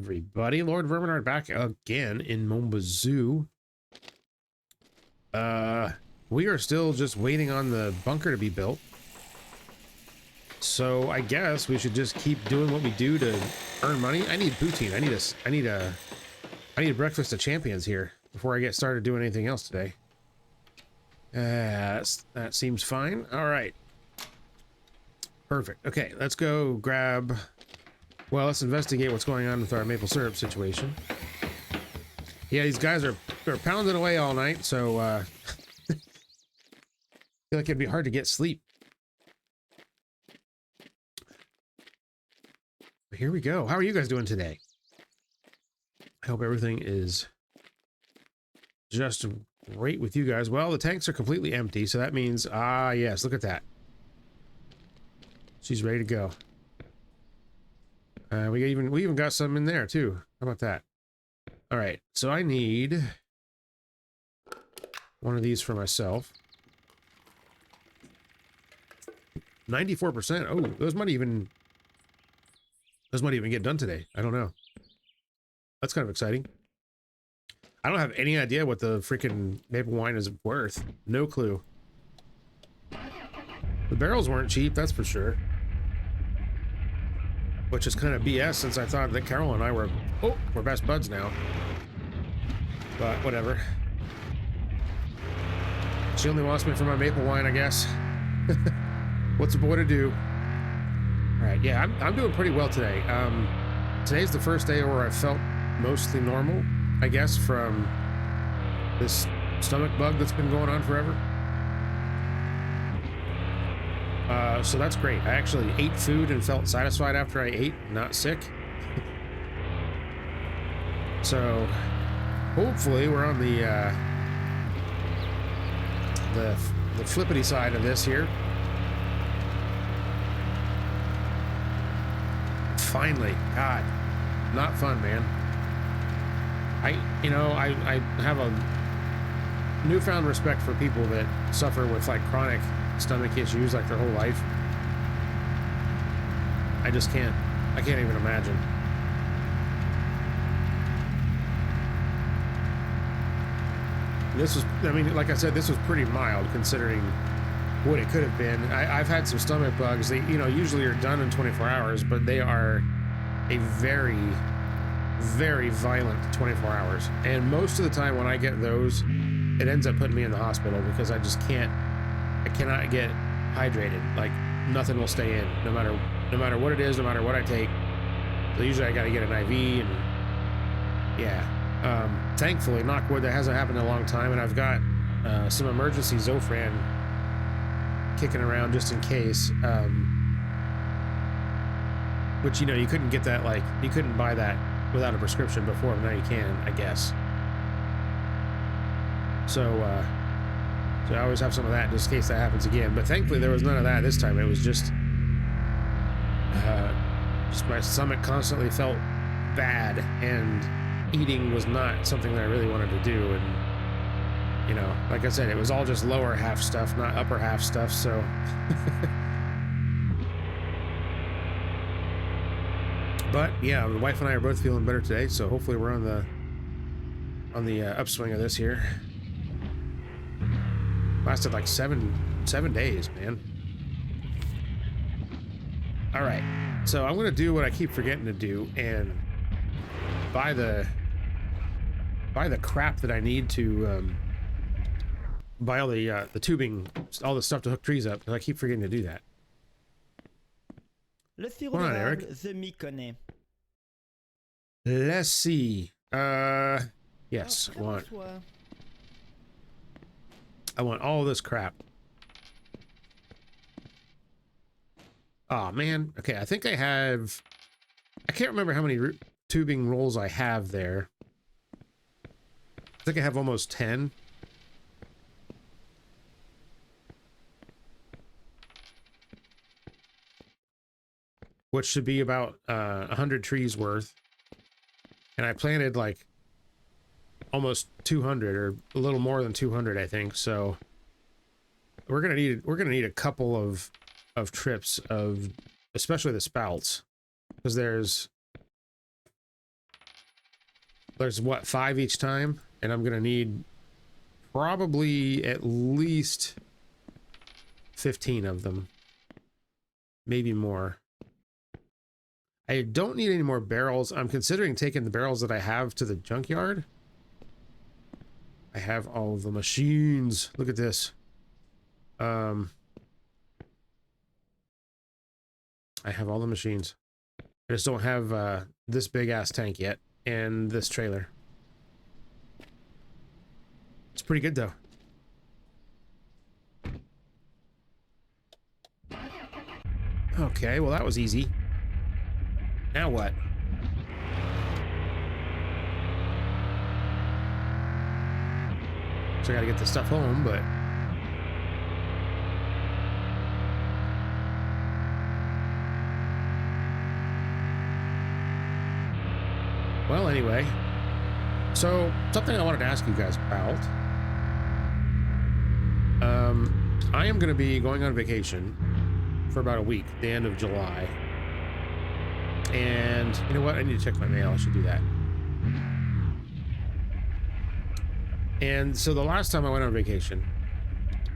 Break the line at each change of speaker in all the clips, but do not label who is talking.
everybody. Lord Verminard back again in Mon Bazou. We are still just waiting on the bunker to be built. So I guess we should just keep doing what we do to earn money. I need poutine. I need a breakfast of champions here before I get started doing anything else today. That seems fine. All right. Perfect. Okay, let's go grab... Well, let's investigate what's going on with our maple syrup situation. Yeah, these guys are pounding away all night, so I feel like it'd be hard to get sleep. But here we go. How are you guys doing today? I hope everything is just great with you guys. Well, the tanks are completely empty, so that means, yes, look at that. She's ready to go. We even got some in there too. How about that? All right, so I need one of these for myself. 94%. Oh, those might even get done today. I don't know. That's kind of exciting. I don't have any idea what the freaking maple wine is worth. No clue. The barrels weren't cheap, that's for sure. Which is kind of BS since I thought that Carol and I were best buds now. But whatever. She only wants me for my maple wine, I guess. What's a boy to do? All right, yeah, I'm doing pretty well today. Today's the first day where I felt mostly normal, I guess, from this stomach bug that's been going on forever. So that's great. I actually ate food and felt satisfied after I ate, not sick. So hopefully we're on the flippity side of this here. Finally, God, not fun, man. I have a newfound respect for people that suffer with like chronic stomach issues like their whole life. I can't even imagine. This was, I mean, like I said, this was pretty mild considering what it could have been. I've had some stomach bugs. They, usually are done in 24 hours, but they are a very, very violent 24 hours. And most of the time when I get those, it ends up putting me in the hospital because I cannot get hydrated. Like nothing will stay in, no matter what it is, no matter what I take. So usually I got to get an IV, and yeah. Thankfully, knock wood, that hasn't happened in a long time, and I've got some emergency Zofran kicking around just in case. Which you couldn't get that, like you couldn't buy that without a prescription before, but now you can, I guess. So I always have some of that just in case that happens again. But thankfully there was none of that this time. It was just my stomach constantly felt bad, and eating was not something that I really wanted to do. And like I said, it was all just lower half stuff, not upper half stuff. So but yeah, the wife and I are both feeling better today, so hopefully we're on the upswing of this here. Lasted like seven days, man. All right, so I'm gonna do what I keep forgetting to do and buy the crap that I need to buy all the tubing, all the stuff to hook trees up, because I keep forgetting to do that. Come on, Eric. Let's see. Yes, I want all this crap. Oh man. Okay, I think I can't remember how many tubing rolls I have there. I think I have almost 10. Which should be about 100 trees worth. And I planted like almost 200, or a little more than 200, I think. So we're gonna need a couple of trips of, especially the spouts, because there's there's what, 5 each time, and I'm gonna need probably at least 15 of them, maybe more. I don't need any more barrels. I'm considering taking the barrels that I have to the junkyard. I have all the machines. Look at this. I have all the machines. I just don't have this big ass tank yet and this trailer. It's pretty good though. Okay, well that was easy. Now what? So I gotta get the stuff home, but well, anyway. So something I wanted to ask you guys about. I am going to be going on vacation for about a week, the end of July. And you know what? I need to check my mail. I should do that. And so the last time I went on vacation,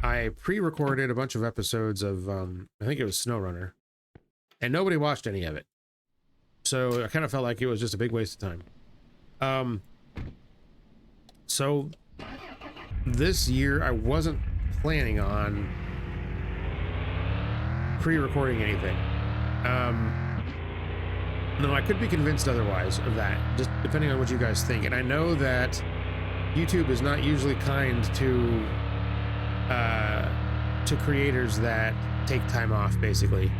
I pre-recorded a bunch of episodes of, I think it was SnowRunner, and nobody watched any of it. So I kind of felt like it was just a big waste of time. So this year I wasn't planning on pre-recording anything. No, I could be convinced otherwise of that, just depending on what you guys think. And I know that YouTube is not usually kind to creators that take time off, basically.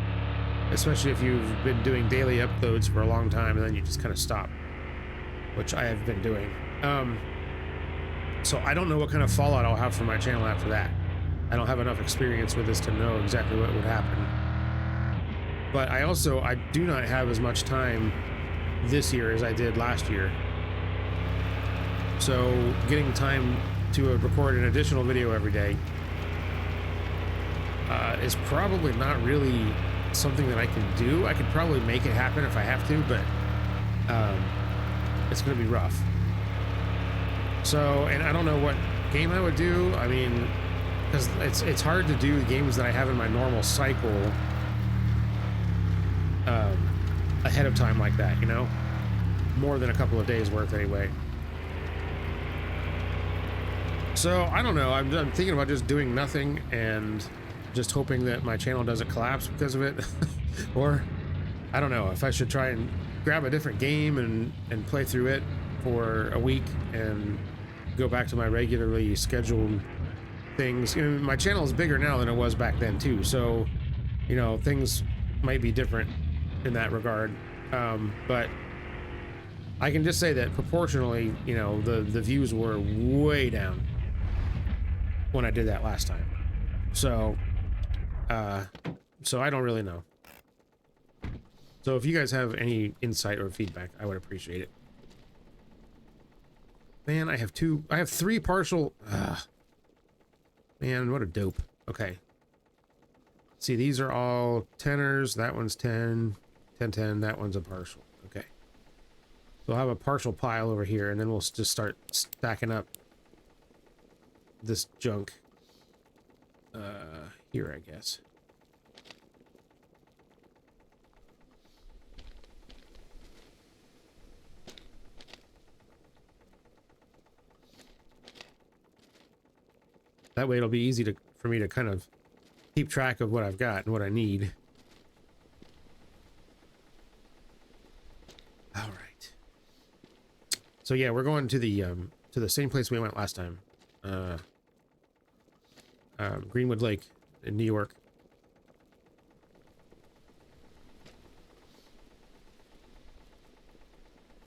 Especially if you've been doing daily uploads for a long time and then you just kind of stop, which I have been doing. So I don't know what kind of fallout I'll have for my channel after that. I don't have enough experience with this to know exactly what would happen. But I do not have as much time this year as I did last year. So getting time to record an additional video every day is probably not really something that I can do. I could probably make it happen if I have to, but it's going to be rough. So, and I don't know what game I would do. I mean, because it's hard to do games that I have in my normal cycle ahead of time like that, you know? More than a couple of days worth anyway. So, I don't know. I'm thinking about just doing nothing and just hoping that my channel doesn't collapse because of it. Or, I don't know, if I should try and grab a different game and play through it for a week and go back to my regularly scheduled things. You know, my channel is bigger now than it was back then too, so you know, things might be different in that regard. But I can just say that proportionally, you know, the views were way down when I did that last time. So I don't really know. So if you guys have any insight or feedback, I would appreciate it. Man, I have 3 partial. Man, what a dope. Okay. See, these are all 10ers. That one's 10, 10, 10. That one's a partial. Okay. So I'll have a partial pile over here, and then we'll just start stacking up this junk here, I guess. That way it'll be easy for me to kind of keep track of what I've got and what I need. All right. So yeah, we're going to the same place we went last time. Greenwood Lake in New York.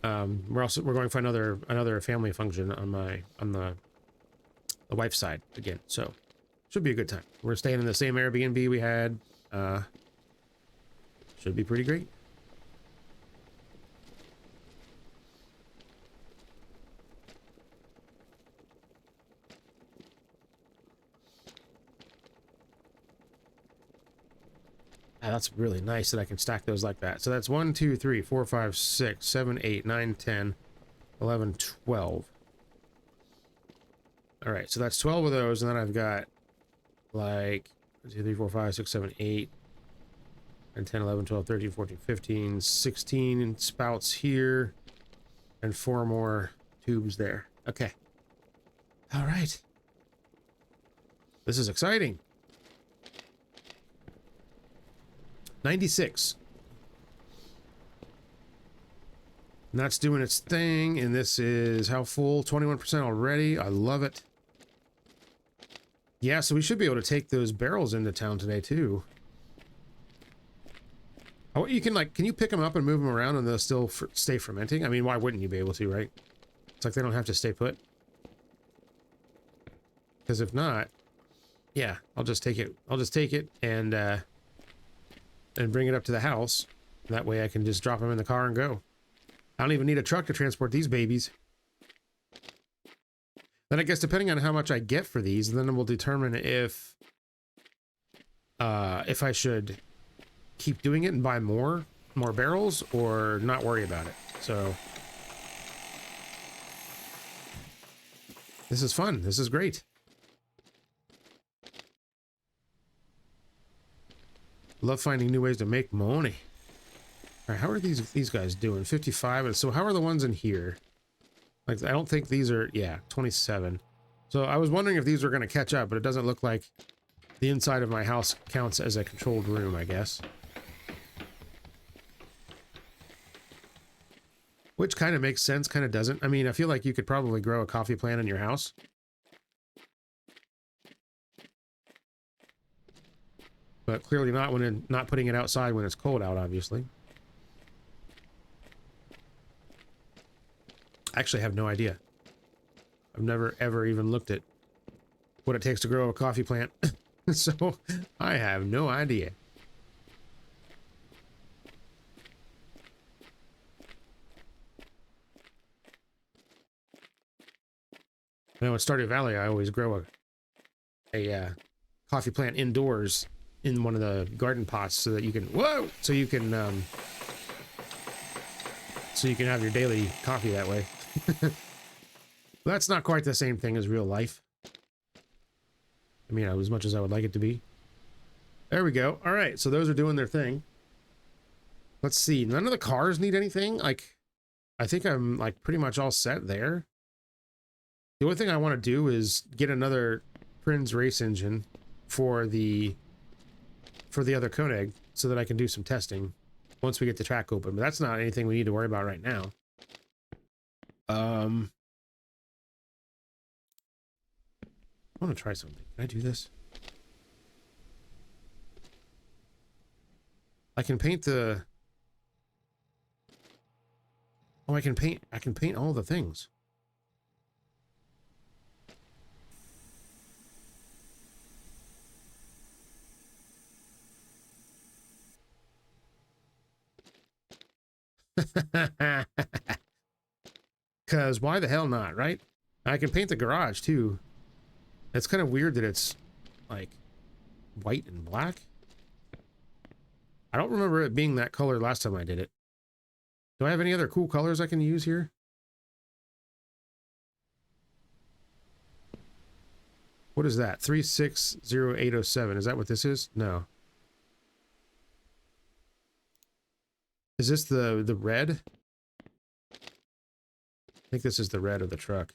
We're going for another family function on the wife's side again, so should be a good time. We're staying in the same Airbnb we had. Should be pretty great. That's really nice that I can stack those like that. So that's 1, 2, 3, 4, 5, 6, 7, 8, 9, 10, 11, 12. All right, so that's 12 of those, and then I've got like 1, 2, 3, 4, 5, 6, 7, 8, and 10, 11, 12, 13, 14, 15, 16 spouts here, and 4 more tubes there. Okay. All right. This is exciting. 96. And that's doing its thing, and this is how full? 21% already. I love it. Yeah, so we should be able to take those barrels into town today, too. Oh, you can, like, can you pick them up and move them around and they'll still stay fermenting? I mean, why wouldn't you be able to, right? It's like they don't have to stay put. Because if not, yeah, I'll just take it. I'll just take it and bring it up to the house. That way I can just drop them in the car and go. I don't even need a truck to transport these babies. Then I guess depending on how much I get for these, then it will determine if I should keep doing it and buy more barrels or not worry about it. So this is fun. This is great. Love finding new ways to make money. All right, how are these guys doing? 55. So how are the ones in here? Like, I don't think these are, yeah, 27. So I was wondering if these were going to catch up, but it doesn't look like the inside of my house counts as a controlled room, I guess. Which kind of makes sense, kind of doesn't. I mean, I feel like you could probably grow a coffee plant in your house. But clearly not not putting it outside when it's cold out, obviously. I actually have no idea. I've never, ever even looked at what it takes to grow a coffee plant. So, I have no idea. I know in Stardew Valley, I always grow a coffee plant indoors in one of the garden pots so that you can, whoa! So you can have your daily coffee that way. That's not quite the same thing as real life. I mean, as much as I would like it to be. There we go. All right, so those are doing their thing. Let's see. None of the cars need anything. Like, I think I'm like pretty much all set there. The only thing I want to do is get another Prinz race engine for the other Koenig so that I can do some testing once we get the track open. But that's not anything we need to worry about right now. I want to try something. Can I do this? I can paint the... Oh, I can paint all the things. Because why the hell not, right? I can paint the garage too. It's kind of weird that it's like white and black. I don't remember it being that color last time I did it. Do I have any other cool colors I can use here? What is that? 360807. Is that what this is? No. Is this the red? I think this is the red of the truck.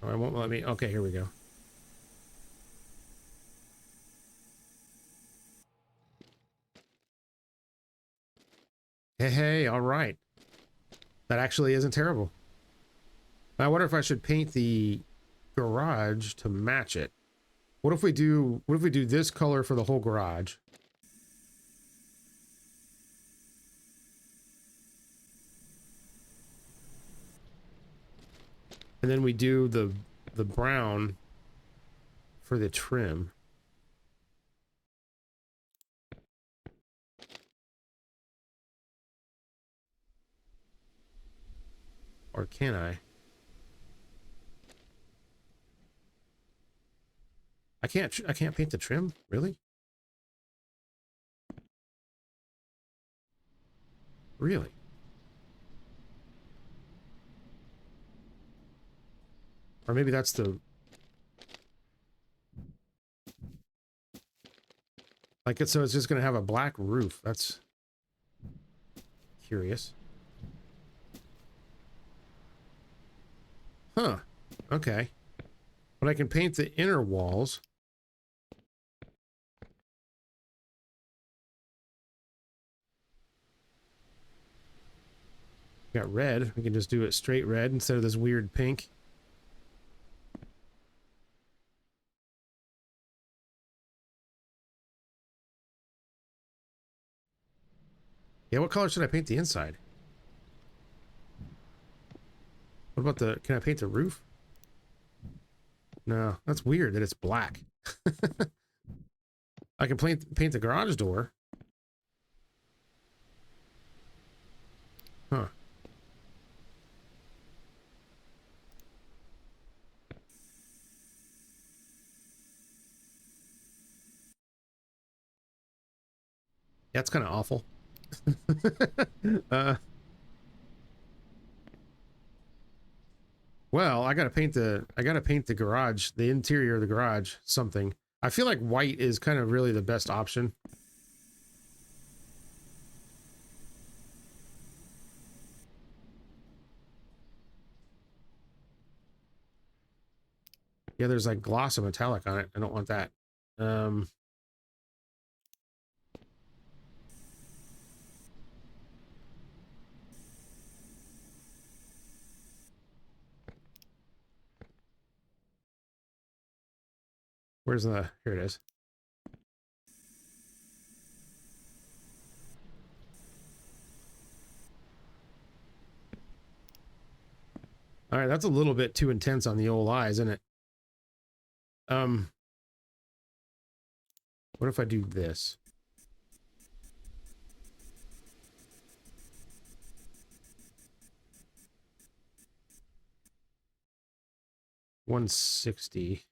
Oh, it won't let me. Okay, here we go. Hey, all right. That actually isn't terrible. I wonder if I should paint the garage to match it. What if we do this color for the whole garage? And then we do the brown for the trim. Or can I? I can't paint the trim, really? Really? Or maybe that's the... Like it, so it's just going to have a black roof. That's curious. Huh. Okay. But I can paint the inner walls. Got red. We can just do it straight red instead of this weird pink. Yeah, what color should I paint the inside? What about the... Can I paint the roof? No, that's weird that it's black. I can paint the garage door. Huh. Yeah, it's kind of awful. Well, I gotta paint the garage, the interior of the garage, something. I feel like white is kind of really the best option. Yeah, there's like gloss and metallic on it. I don't want that. Where's the... Here it is. All right, that's a little bit too intense on the old eyes, isn't it? What if I do this? $160.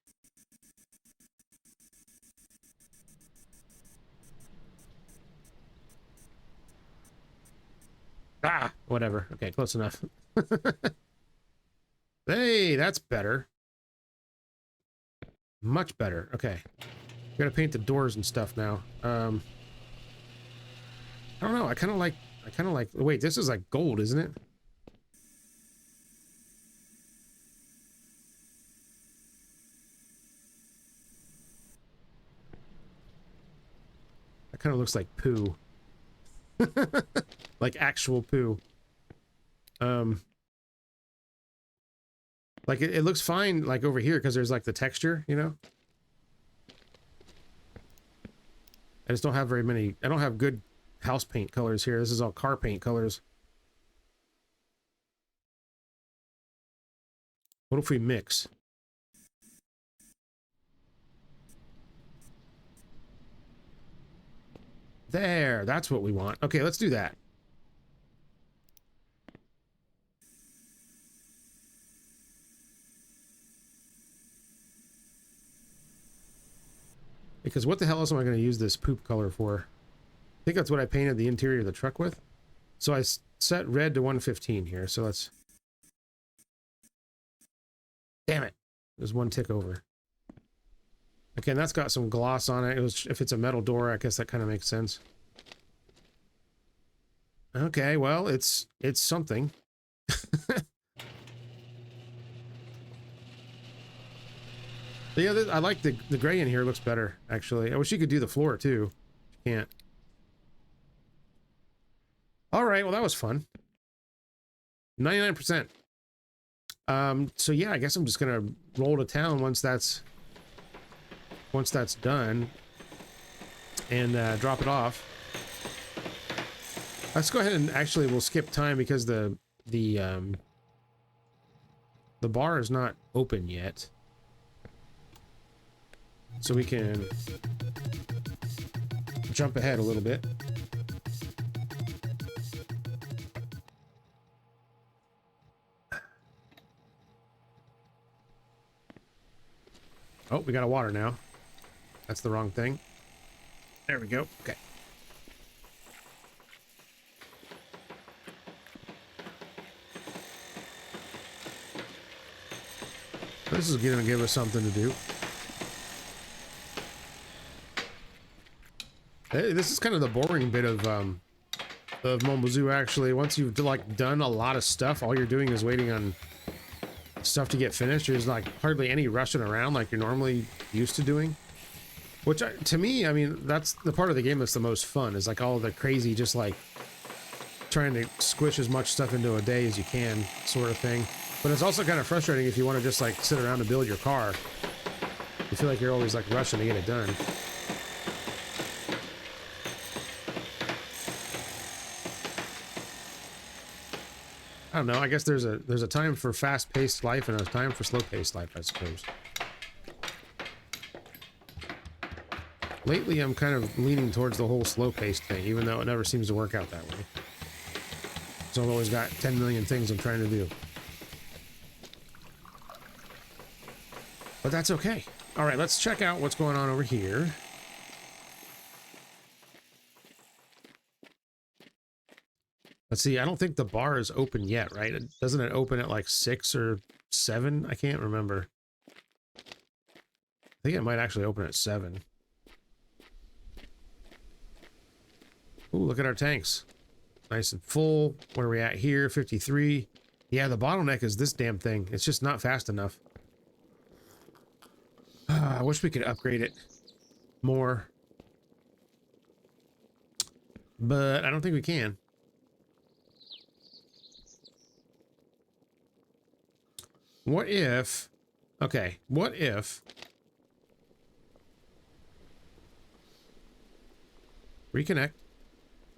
Ah, whatever. Okay, close enough. Hey, that's better. Much better. Okay. Gotta paint the doors and stuff now. I don't know. I kind of like, wait, this is like gold, isn't it? That kind of looks like poo. Like actual poo. Like it looks fine like over here because there's like the texture, you know? I just don't have very many. I don't have good house paint colors here. This is all car paint colors. What if we mix? There, that's what we want. Okay, let's do that. Because what the hell else am I going to use this poop color for? I think that's what I painted the interior of the truck with. So I set red to 115 here. So let's... Damn it. There's one tick over. Okay, and that's got some gloss on it. If it's a metal door, I guess that kind of makes sense. Okay, well, it's something. Yeah, I like the gray in here. Looks better, actually. I wish you could do the floor, too. You can't. All right, well, that was fun. 99%. So yeah, I guess I'm just gonna roll to town once that's done, and drop it off. Let's go ahead and actually we'll skip time because the bar is not open yet. So we can jump ahead a little bit. Oh, we got a water now. That's the wrong thing. There we go. Okay. This is gonna give us something to do. Hey, this is kind of the boring bit of Mon Bazou, actually. Once you've like done a lot of stuff, all you're doing is waiting on stuff to get finished. There's like hardly any rushing around like you're normally used to doing. Which, to me, I mean, that's the part of the game that's the most fun, is like all the crazy, just like trying to squish as much stuff into a day as you can sort of thing. But it's also kind of frustrating if you want to just like sit around and build your car. You feel like you're always like rushing to get it done. I don't know. I guess there's a time for fast-paced life and a time for slow-paced life, I suppose. Lately, I'm kind of leaning towards the whole slow-paced thing, even though it never seems to work out that way. So I've always got 10 million things I'm trying to do. But that's okay. All right, let's check out what's going on over here. Let's see, I don't think the bar is open yet, right? Doesn't it open at like 6 or 7? I can't remember. I think it might actually open at 7. Ooh, look at our tanks. Nice and full. Where are we at here? 53. Yeah, the bottleneck is this damn thing. It's just not fast enough. I wish we could upgrade it more. But I don't think we can. What if... Okay, what if... Reconnect.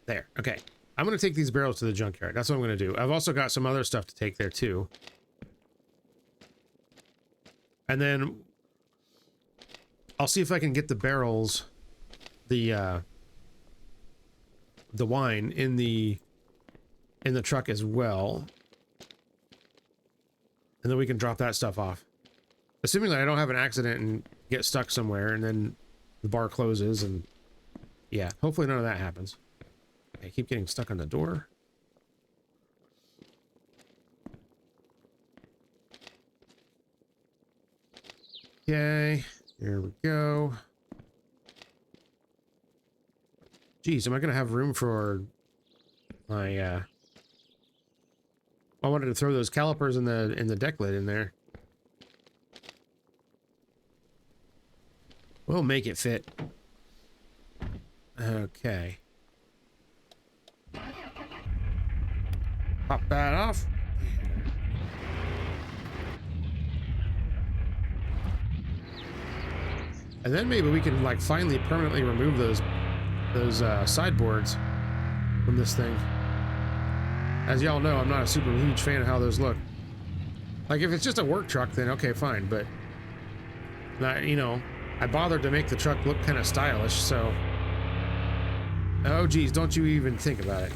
There, okay. I'm going to take these barrels to the junkyard. That's what I'm going to do. I've also got some other stuff to take there, too. And then... I'll see if I can get the barrels... The wine in the truck as well. And then we can drop that stuff off. Assuming that I don't have an accident and get stuck somewhere and then the bar closes and... Yeah, hopefully none of that happens. I keep getting stuck on the door. Okay, here we go. Geez, am I gonna have room for my I wanted to throw those calipers in the deck lid in there. We'll make it fit. Okay. Pop that off. And then maybe we can like finally permanently remove those sideboards from this thing. As y'all know, I'm not a super huge fan of how those look. Like if it's just a work truck, then okay, fine. But not, you know, I bothered to make the truck look kind of stylish, so. Oh geez, don't you even think about it.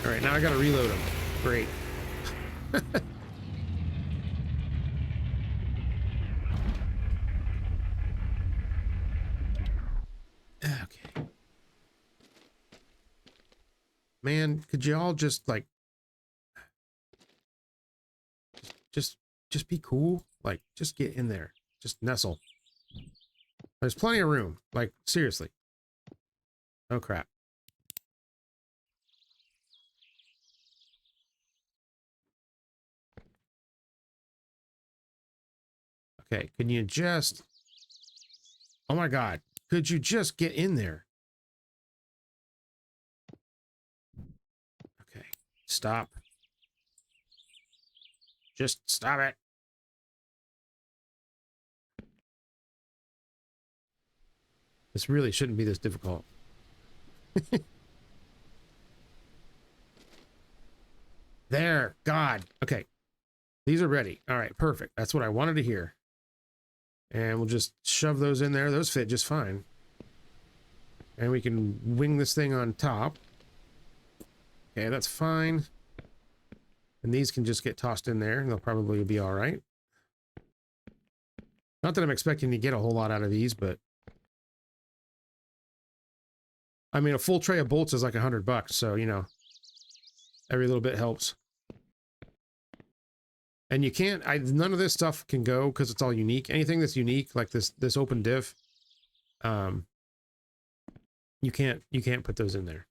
All right, now I gotta reload them. Great. Okay. Man, could you all just like just be cool? Like just get in there. Just nestle. There's plenty of room. Like seriously. Oh crap. Okay, can you just... Oh my god. Could you just get in there? Okay, stop. Just stop it. This really shouldn't be this difficult. There, God. Okay. These are ready. All right, perfect. That's what I wanted to hear. And we'll just shove those in there. Those fit just fine. And we can wing this thing on top. Okay, that's fine. And these can just get tossed in there. They'll probably be all right. Not that I'm expecting to get a whole lot out of these, but... I mean, a full tray of bolts is like $100, so, you know, every little bit helps. And you can't, none of this stuff can go because it's all unique. Anything that's unique, like this open diff, you can't put those in there.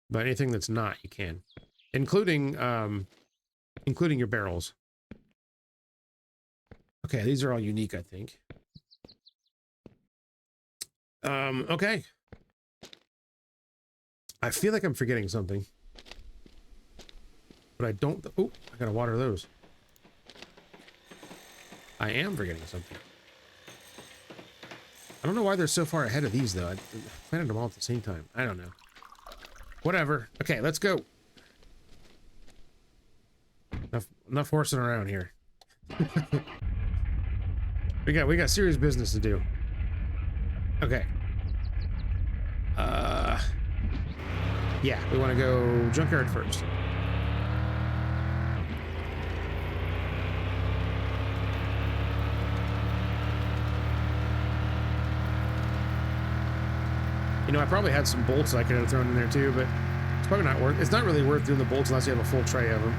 But anything that's not, you can, including your barrels. Okay, these are all unique, I think. Okay. I feel like I'm forgetting something. But I don't... Oh, I gotta water those. I am forgetting something. I don't know why they're so far ahead of these, though. I planted them all at the same time. I don't know. Whatever. Okay, let's go. Enough horsing around here. we got serious business to do. Okay. Yeah, we want to go Junkyard first. You know, I probably had some bolts I could have thrown in there too, but it's probably not worth. It's not really worth doing the bolts unless you have a full tray of them.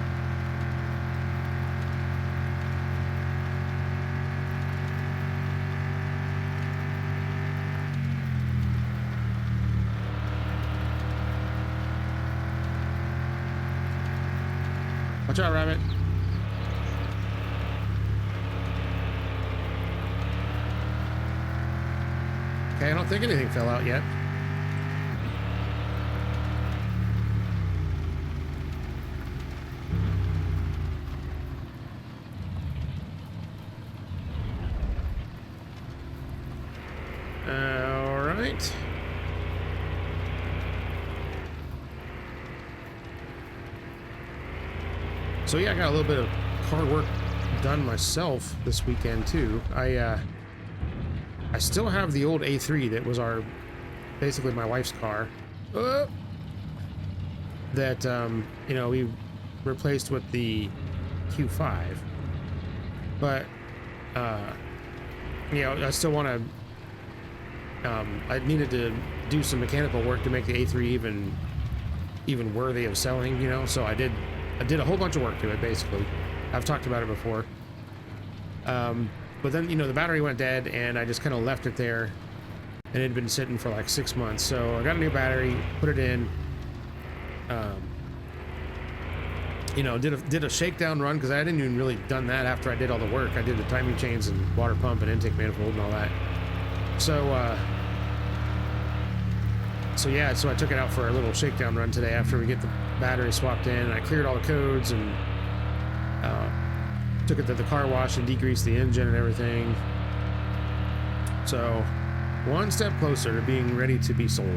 Watch out, rabbit. Okay, I don't think anything fell out yet. All right. So yeah, I got a little bit of car work done myself this weekend too. I still have the old A3 that was basically my wife's car. That you know, we replaced with the Q5. But you know, I still want to. I needed to do some mechanical work to make the A3 even worthy of selling. You know, so I did a whole bunch of work to it, basically. I've talked about it before. But then, you know, the battery went dead, and I just kind of left it there, and it had been sitting for like 6 months. So I got a new battery, put it in, you know, did a shakedown run, because I hadn't even really done that after I did all the work. I did the timing chains and water pump and intake manifold and all that. So, so yeah, so I took it out for a little shakedown run today after we get the battery swapped in, and I cleared all the codes and took it to the car wash and degreased the engine and everything. So one step closer to being ready to be sold.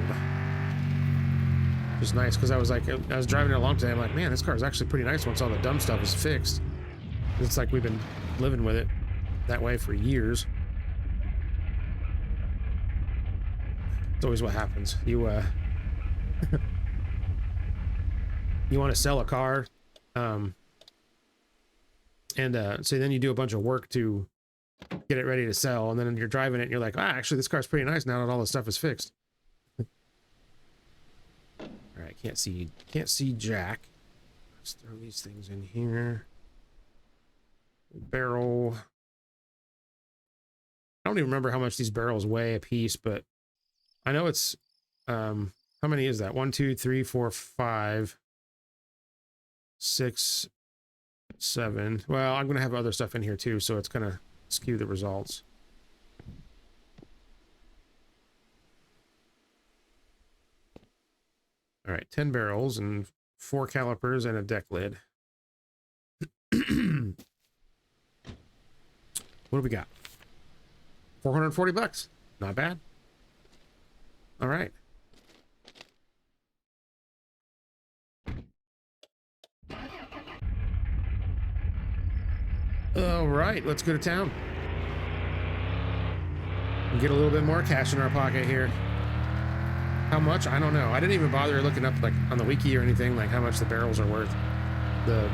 Which is nice, because I was driving it along today. I'm like, man, this car is actually pretty nice once all the dumb stuff is fixed. It's like we've been living with it that way for years. It's always what happens. You you want to sell a car, so then you do a bunch of work to get it ready to sell, and then you're driving it and you're like, actually this car's pretty nice now that all the stuff is fixed. All right, can't see jack. Let's throw these things in here. Barrel. I don't even remember how much these barrels weigh a piece, but I know it's how many is that? 1, 2, 3, 4, 5, 6, 7. Well, I'm gonna have other stuff in here too, so it's gonna skew the results. All right, 10 barrels and 4 calipers and a deck lid. What do we got? $440. Not bad. All right. All right, let's go to town. And get a little bit more cash in our pocket here. How much? I don't know. I didn't even bother looking up like on the wiki or anything like how much the barrels are worth. The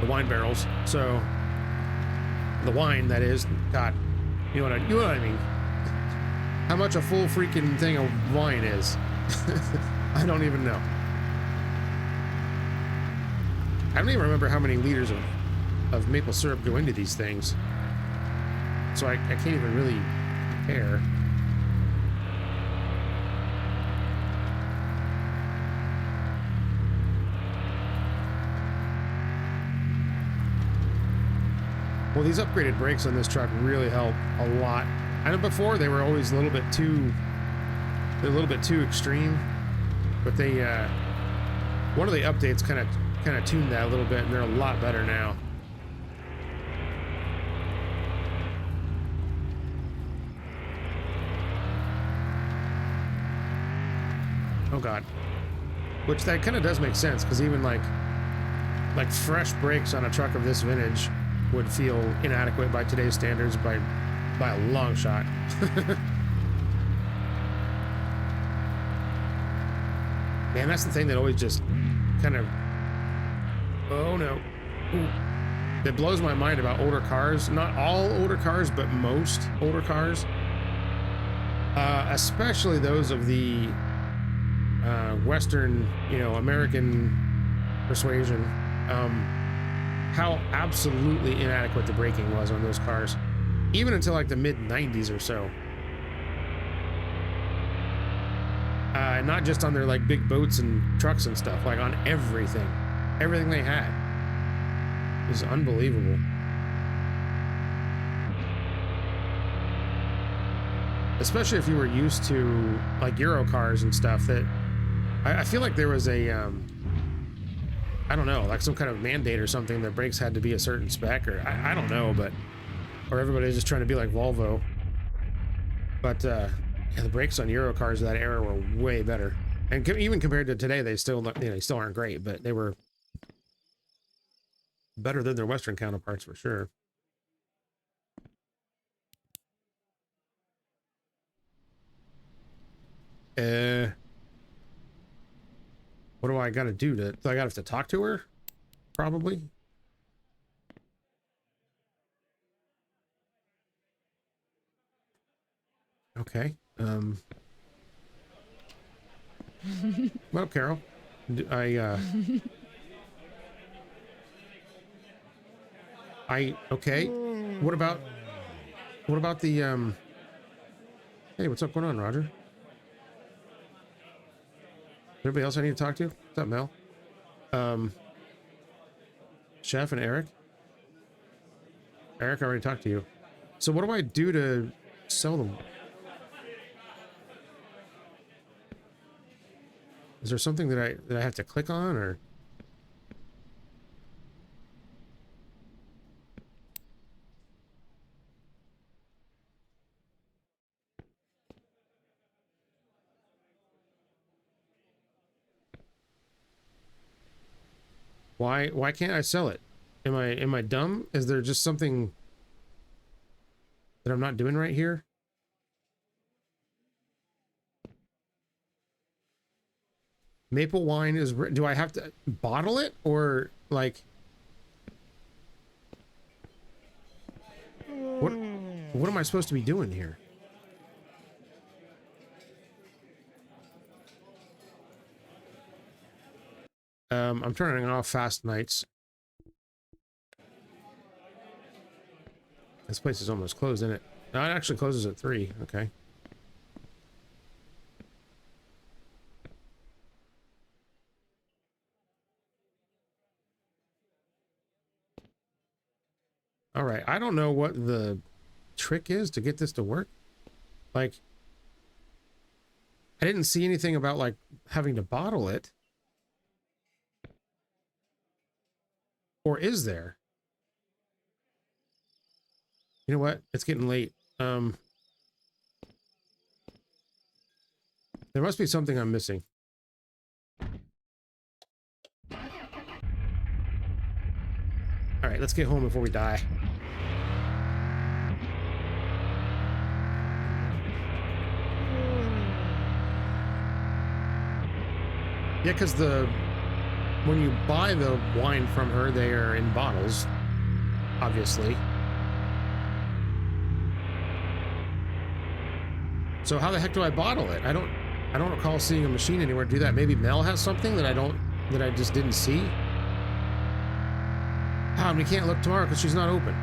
wine barrels. So the wine, that is. God, you know what I mean. How much a full freaking thing of wine is. I don't even know. I don't even remember how many liters of maple syrup go into these things. So I can't even really compare. Well, these upgraded brakes on this truck really help a lot. I know before they were always a little bit too extreme, but they one of the updates kind of tuned that a little bit, and they're a lot better now. Oh god. Which that kind of does make sense, because even like fresh brakes on a truck of this vintage would feel inadequate by today's standards by a long shot. Man, that's the thing that always just kind of, oh no. Ooh. That blows my mind about older cars. Not all older cars, but most older cars. Especially those of the Western, you know, American persuasion. How absolutely inadequate the braking was on those cars, even until like the mid-90s or so. Not just on their like big boats and trucks and stuff, like on everything they had. It was unbelievable. Especially if you were used to like Euro cars and stuff. That I feel like there was a I don't know, like some kind of mandate or something that brakes had to be a certain spec, or I don't know, but or everybody's just trying to be like Volvo. But yeah, the brakes on Euro cars of that era were way better, and even compared to today, they still, you know, they still aren't great, but they were better than their Western counterparts for sure. What do I got to do? Do I got to talk to her? Probably. Okay. What up, Carol? Okay. What about the hey, what's up going on, Roger? Anybody else I need to talk to? What's up, Mel? Chef and Eric? Eric, I already talked to you. So what do I do to sell them? Is there something that I have to click on, or? Why can't I sell it? Am I dumb? Is there just something that I'm not doing right here? Maple wine is, do I have to bottle it, or like what am I supposed to be doing here? I'm turning off fast nights. This place is almost closed, isn't it? No, it actually closes at 3. Okay. All right. I don't know what the trick is to get this to work. Like, I didn't see anything about like having to bottle it. Or is there? You know what? It's getting late. There must be something I'm missing. All right, let's get home before we die. Yeah, because when you buy the wine from her, they are in bottles, obviously. So how the heck do I bottle it? I don't recall seeing a machine anywhere do that. Maybe Mel has something that I just didn't see. Oh, and we can't look tomorrow because she's not open.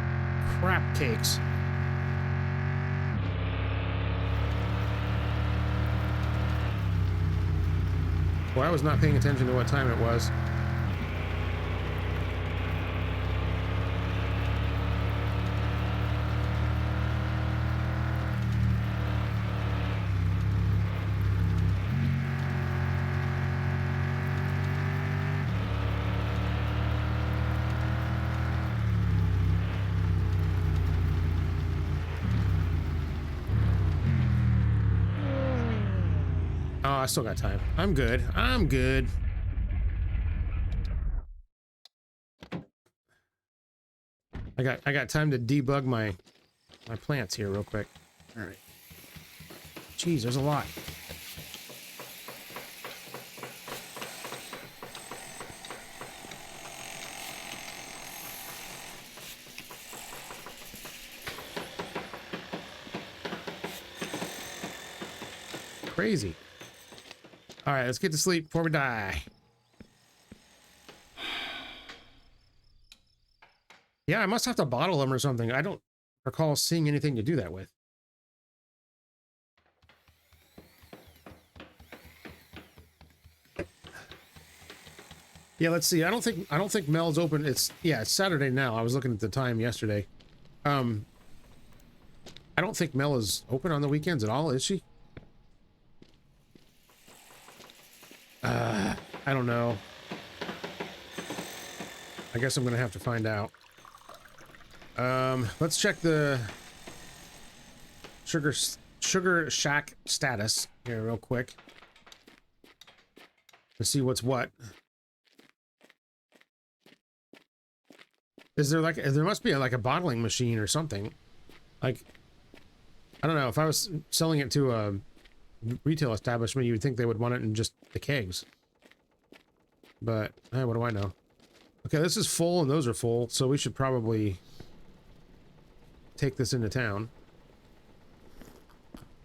Crap cakes. Well, I was not paying attention to what time it was. Oh, I still got time. I'm good. I'm good. I got time to debug my plants here real quick. All right. Jeez, there's a lot. Crazy. All right, let's get to sleep before we die. Yeah, I must have to bottle them or something. I don't recall seeing anything to do that with. Yeah, let's see. I don't think Mel's open. It's Saturday now. I was looking at the time yesterday. I don't think Mel is open on the weekends at all, is she? I don't know. I guess I'm gonna have to find out. Let's check the Sugar Shack status here real quick to see what's what. Is there like, there must be like a bottling machine or something. Like, I don't know, if I was selling it to a retail establishment, you would think they would want it in just the kegs. But, what do I know? Okay, this is full and those are full, so we should probably take this into town.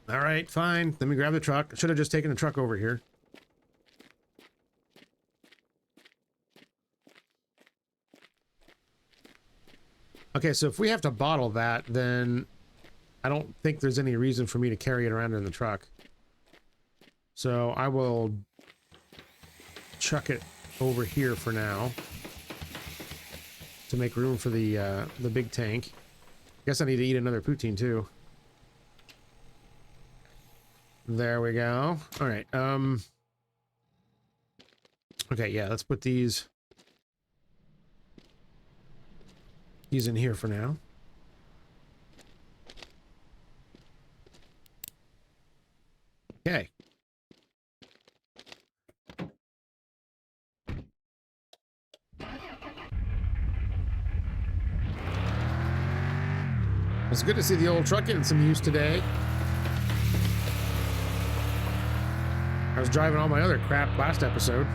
All right, fine. Let me grab the truck. Should have just taken the truck over here. Okay, so if we have to bottle that, then I don't think there's any reason for me to carry it around in the truck. So I will chuck it over here for now to make room for the big tank. Guess I need to eat another poutine too. There we go. All right. Okay, yeah, let's put these in here for now. Okay. It's good to see the old truck getting some use today. I was driving all my other crap last episode.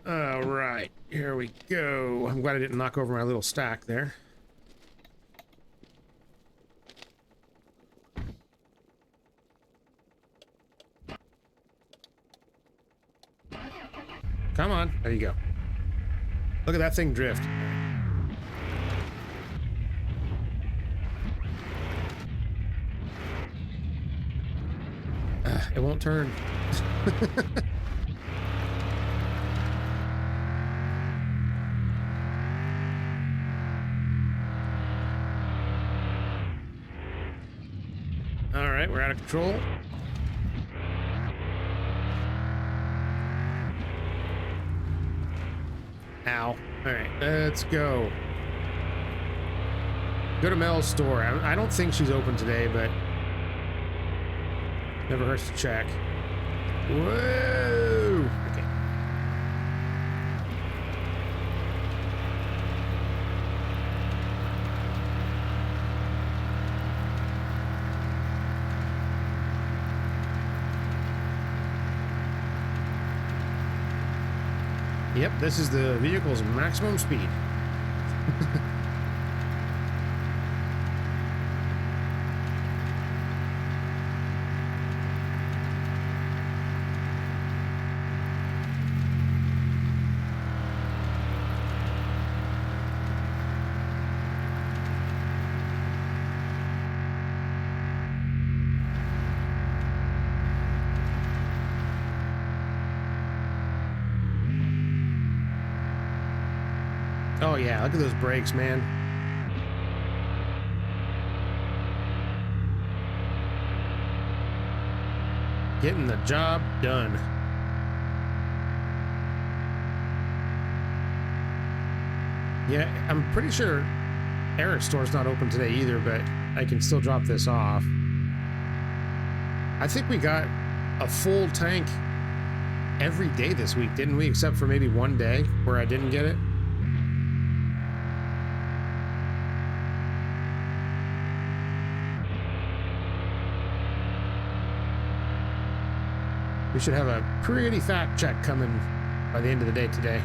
All right, here we go. I'm glad I didn't knock over my little stack there. Come on. There you go. Look at that thing drift. It won't turn. All right, we're out of control. Ow. All right, let's go. Go to Mel's store. I don't think she's open today, but never hurts to check. Whoa! Okay. Yep, this is the vehicle's maximum speed. Oh yeah, look at those brakes, man. Getting the job done. Yeah, I'm pretty sure Eric's store's not open today either, but I can still drop this off. I think we got a full tank every day this week, didn't we? Except for maybe one day where I didn't get it. We should have a pretty fat check coming by the end of the day today.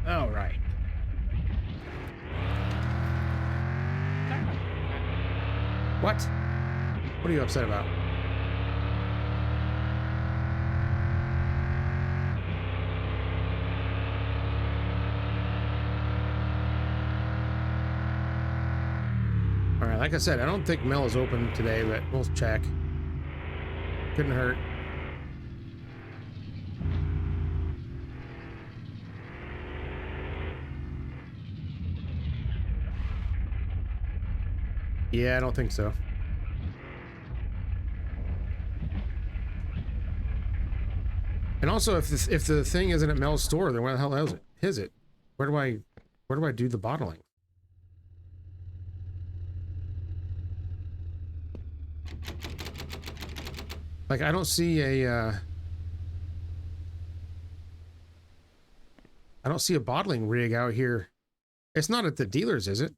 All right. What? What are you upset about? Like I said, I don't think Mel is open today, but we'll check. Couldn't hurt. Yeah, I don't think so. And also, if the thing isn't at Mel's store, then where the hell is it? Where do I do the bottling? Like, I don't see a, I don't see a bottling rig out here. It's not at the dealers, is it?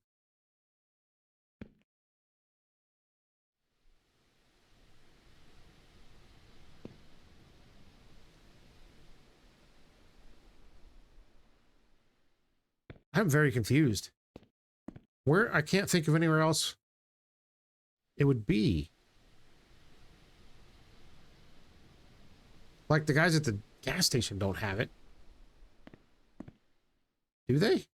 I'm very confused. Where? I can't think of anywhere else it would be. Like, the guys at the gas station don't have it. Do they?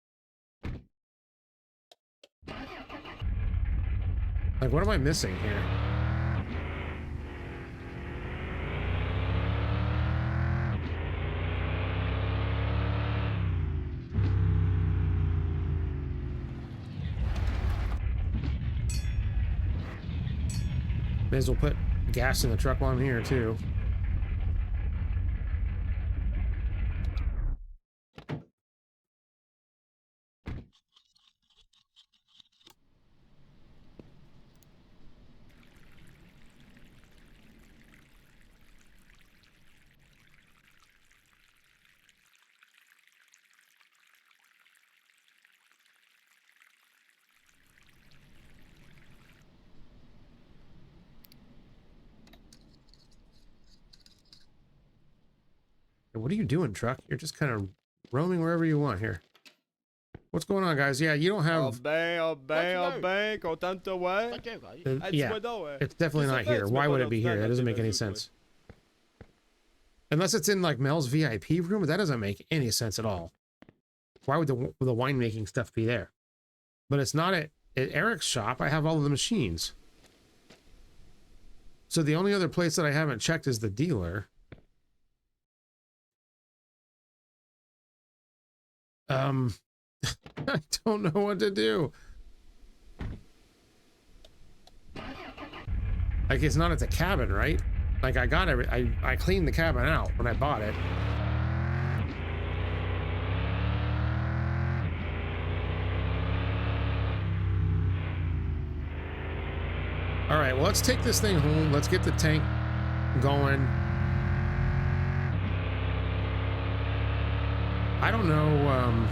Like, what am I missing here? May as well put gas in the truck while I'm here, too. What are you doing, truck? You're just kind of roaming wherever you want here. What's going on, guys? Yeah, you don't have...
content de voir.
Yeah, it's definitely not here. Why would it be here? That doesn't make any sense. Unless it's in, like, Mel's VIP room, but that doesn't make any sense at all. Why would the winemaking stuff be there? But it's not at Eric's shop. I have all of the machines. So the only other place that I haven't checked is the dealer. I don't know what to do. Like, it's not at the cabin, right? Like, I got I cleaned the cabin out when I bought it. All right, well, let's take this thing home. Let's get the tank going. I don't know.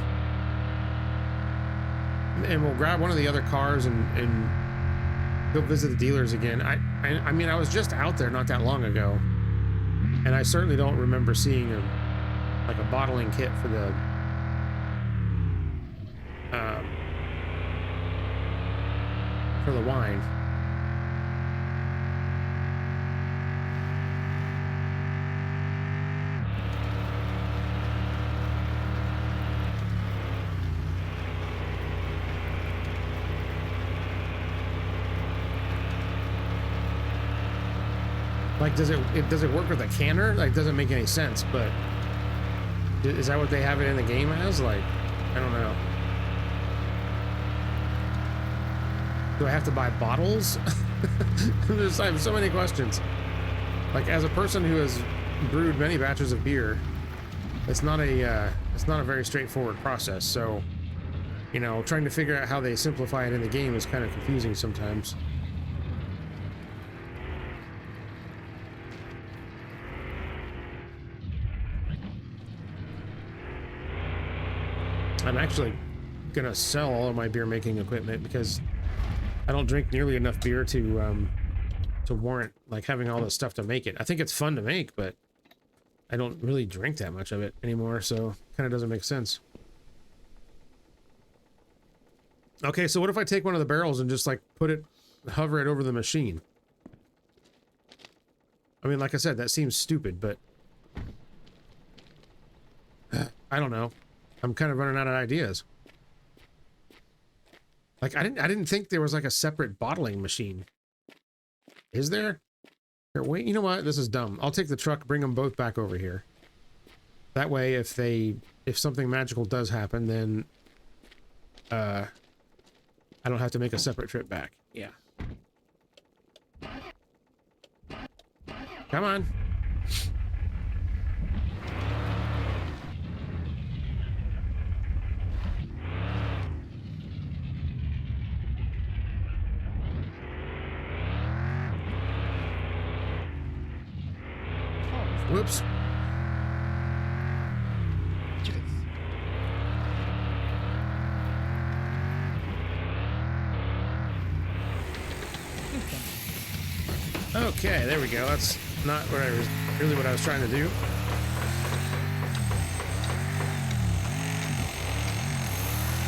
And we'll grab one of the other cars and go visit the dealers again. I mean, I was just out there not that long ago, and I certainly don't remember seeing like a bottling kit for the wine. Like, does it work with a canner? Like, doesn't make any sense, but is that what they have it in the game as? Like, I don't know. Do I have to buy bottles? I have so many questions. Like, as a person who has brewed many batches of beer, it's not a very straightforward process. So, you know, trying to figure out how they simplify it in the game is kind of confusing sometimes. I'm actually gonna sell all of my beer making equipment because I don't drink nearly enough beer to warrant like having all this stuff to make it. I think it's fun to make, but I don't really drink that much of it anymore, so kind of doesn't make sense. Okay, so what if I take one of the barrels and just like hover it over the machine? I mean, like I said, that seems stupid, but I don't know. I'm kind of running out of ideas. Like, I didn't think there was like a separate bottling machine. Is there? Here, wait, you know what? This is dumb. I'll take the truck, bring them both back over here. That way, if something magical does happen, then I don't have to make a separate trip back. Yeah. Come on. Whoops. Okay, there we go. That's not what I was trying to do.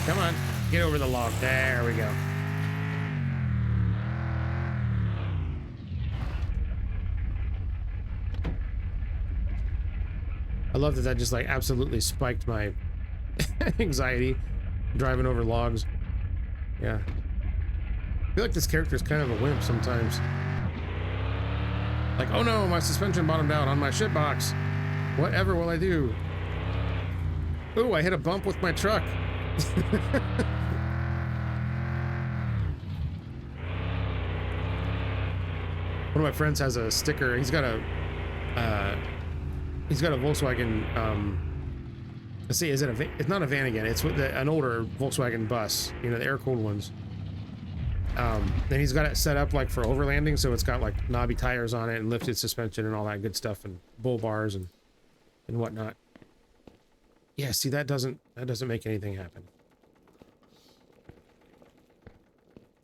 Come on, get over the log. There we go. I love that just like absolutely spiked my anxiety driving over logs. Yeah. I feel like this character is kind of a wimp sometimes. Like, oh no, my suspension bottomed out on my shit box. Whatever will I do? Ooh, I hit a bump with my truck. One of my friends has a sticker. He's got a Volkswagen, let's see, is it a van? It's not a van again. It's with an older Volkswagen bus, you know, the air-cooled ones. And he's got it set up like for overlanding, so it's got like knobby tires on it and lifted suspension and all that good stuff and bull bars and whatnot. Yeah, see, that doesn't make anything happen.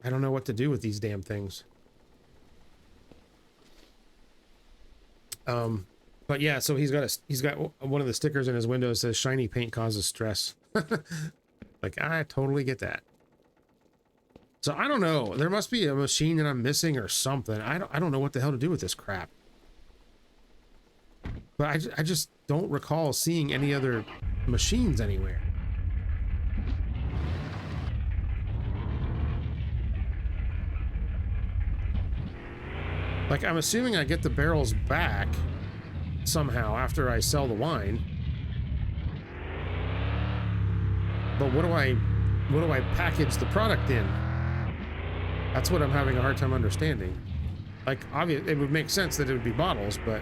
I don't know what to do with these damn things. But yeah, so he's got one of the stickers in his window that says shiny paint causes stress. Like, I totally get that. So I don't know. There must be a machine that I'm missing or something. I don't know what the hell to do with this crap. But I just don't recall seeing any other machines anywhere. Like, I'm assuming I get the barrels back somehow after I sell the wine. But what do I package the product in? That's what I'm having a hard time understanding. Like, obviously, it would make sense that it would be bottles, but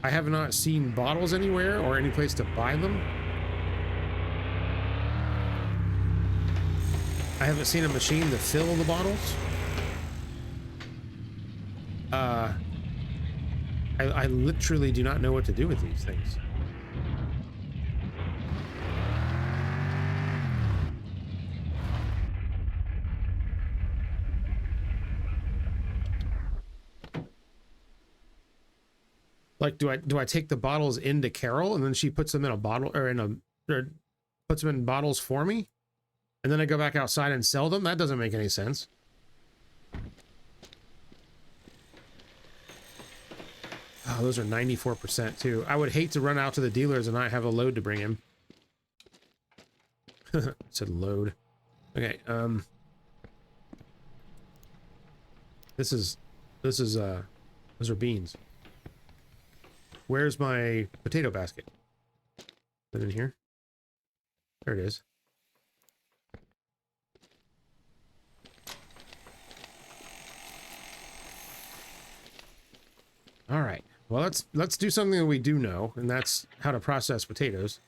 I have not seen bottles anywhere or any place to buy them. I haven't seen a machine to fill the bottles. I literally do not know what to do with these things. Like, do I take the bottles into Carol and then she puts them in a bottle or puts them in bottles for me, and then I go back outside and sell them? That doesn't make any sense. Oh, those are 94% too. I would hate to run out to the dealers and not have a load to bring in. Said load. Okay, those are beans. Where's my potato basket? Is it in here? There it is. All right. Well, let's do something that we do know, and that's how to process potatoes.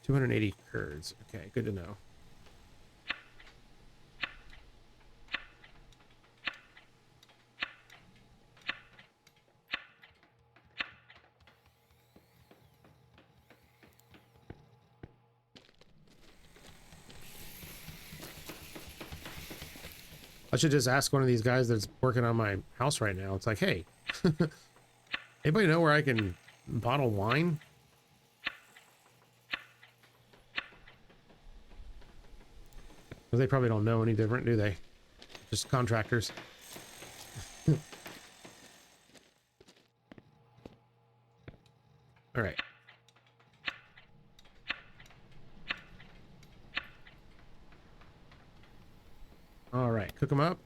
280 curds. Okay, good to know. I should just ask one of these guys that's working on my house right now. It's like, hey, anybody know where I can bottle wine? Well, they probably don't know any different, do they? Just contractors. All right. All right, cook them up.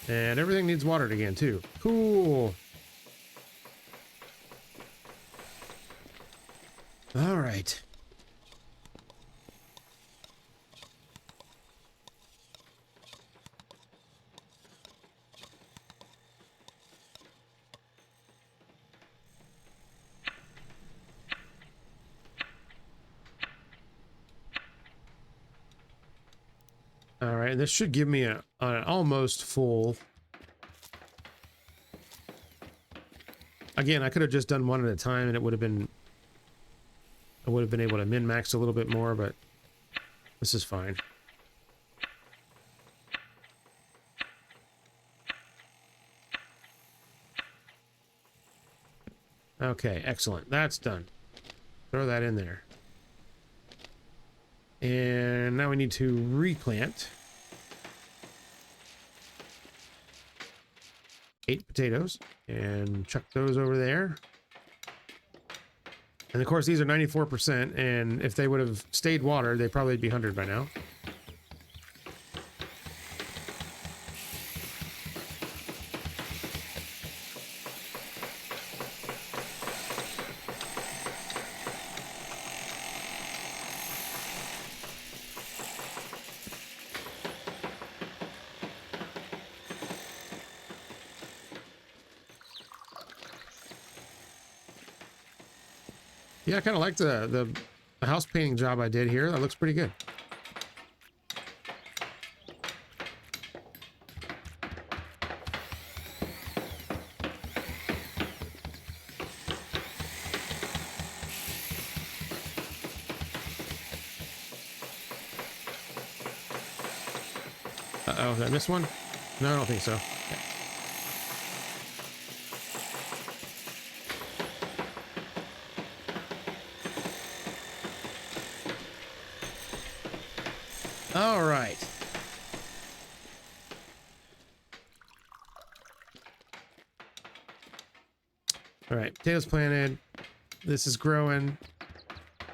And everything needs watered again, too. Cool. All right. All right, this should give me an almost full. Again, I could have just done one at a time, and I would have been able to min-max a little bit more, but this is fine. Okay, excellent. That's done. Throw that in there. And now we need to replant 8 potatoes and chuck those over there. And of course, these are 94%, and if they would have stayed watered, they'd probably be 100 by now. Yeah, I kind of like the house painting job I did here. That looks pretty good. Uh-oh, did I miss one? No, I don't think so. Okay. All right. All right, potatoes planted. This is growing.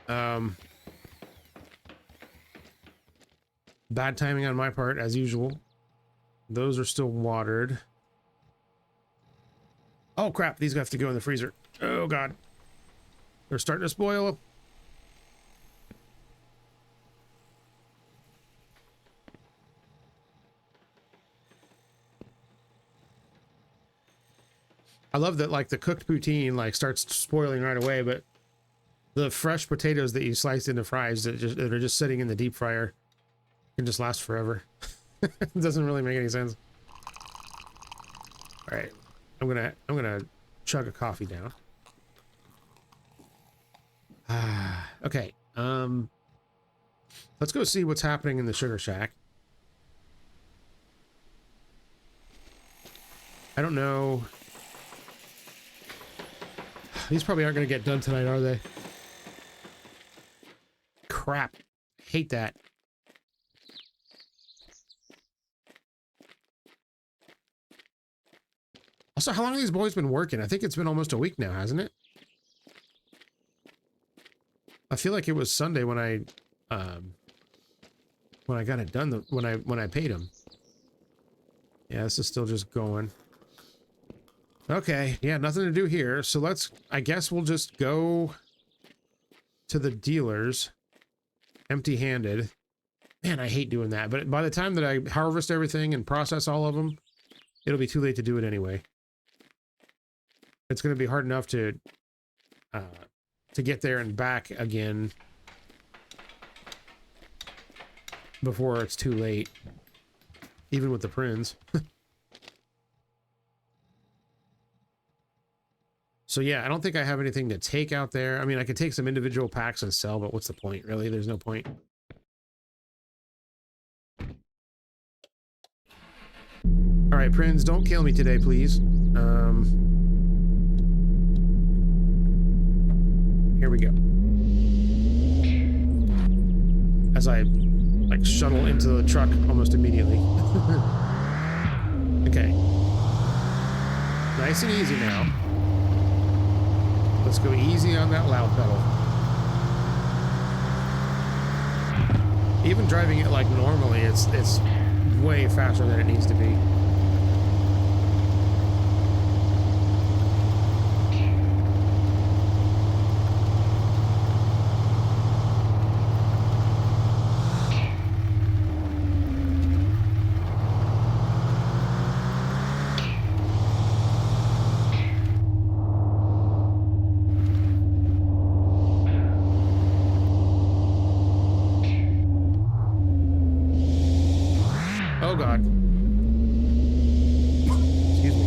Bad timing on my part, as usual. Those are still watered. Oh, crap. These have to go in the freezer. Oh, God. They're starting to spoil. I love that, like, the cooked poutine, like, starts spoiling right away, but the fresh potatoes that you sliced into fries that are just sitting in the deep fryer can just last forever. It doesn't really make any sense. All right, I'm gonna chug a coffee down. Okay, let's go see what's happening in the sugar shack. I don't know. These probably aren't going to get done tonight, are they? Crap. Hate that. Also, how long have these boys been working? I think it's been almost a week now, hasn't it? I feel like it was Sunday when I got it done, when I paid them. Yeah, this is still just going. Okay, yeah, nothing to do here. So I guess we'll just go to the dealers empty-handed. Man, I hate doing that. But by the time that I harvest everything and process all of them, it'll be too late to do it anyway. It's going to be hard enough to get there and back again before it's too late, even with the prints. So yeah, I don't think I have anything to take out there. I mean, I could take some individual packs and sell, but what's the point, really? There's no point. All right, Prinz, don't kill me today, please. Here we go. As I, like, shuttle into the truck almost immediately. Okay. Nice and easy now. Let's go easy on that loud pedal. Even driving it like normally, it's way faster than it needs to be. Oh God. Excuse me.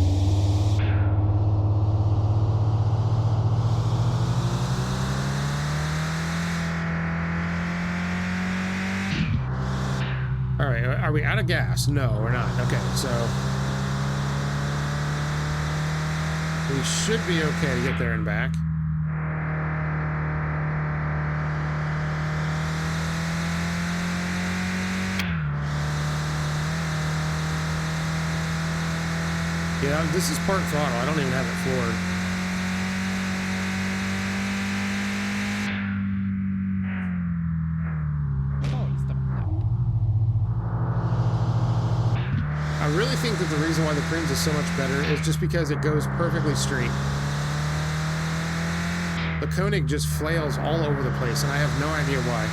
All right, are we out of gas? No, we're not. Okay, so we should be okay to get there and back. Yeah, this is part throttle. I don't even have it floored. I really think that the reason why the Prinz is so much better is just because it goes perfectly straight. The Koenig just flails all over the place, and I have no idea why.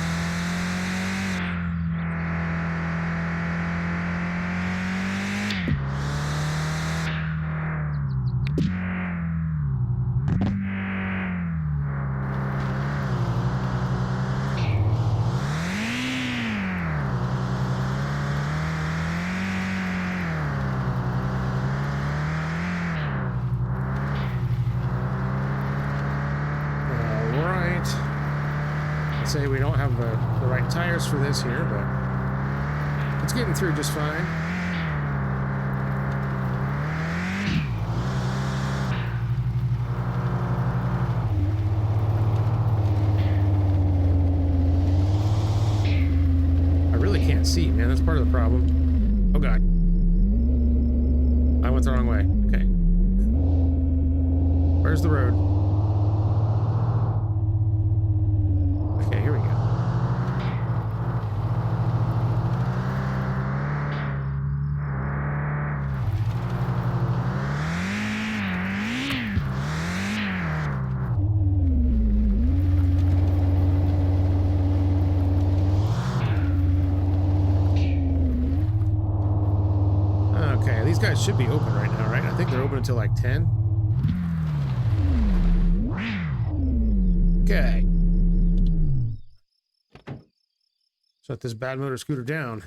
Say we don't have the right tires for this here, but it's getting through just fine. I really can't see, man. That's part of the problem. Oh God. I went the wrong way. Okay. Where's the road? Okay, here we go. Okay, these guys should be open right now, right? I think they're open until like 10. Okay. Shut this bad motor scooter down.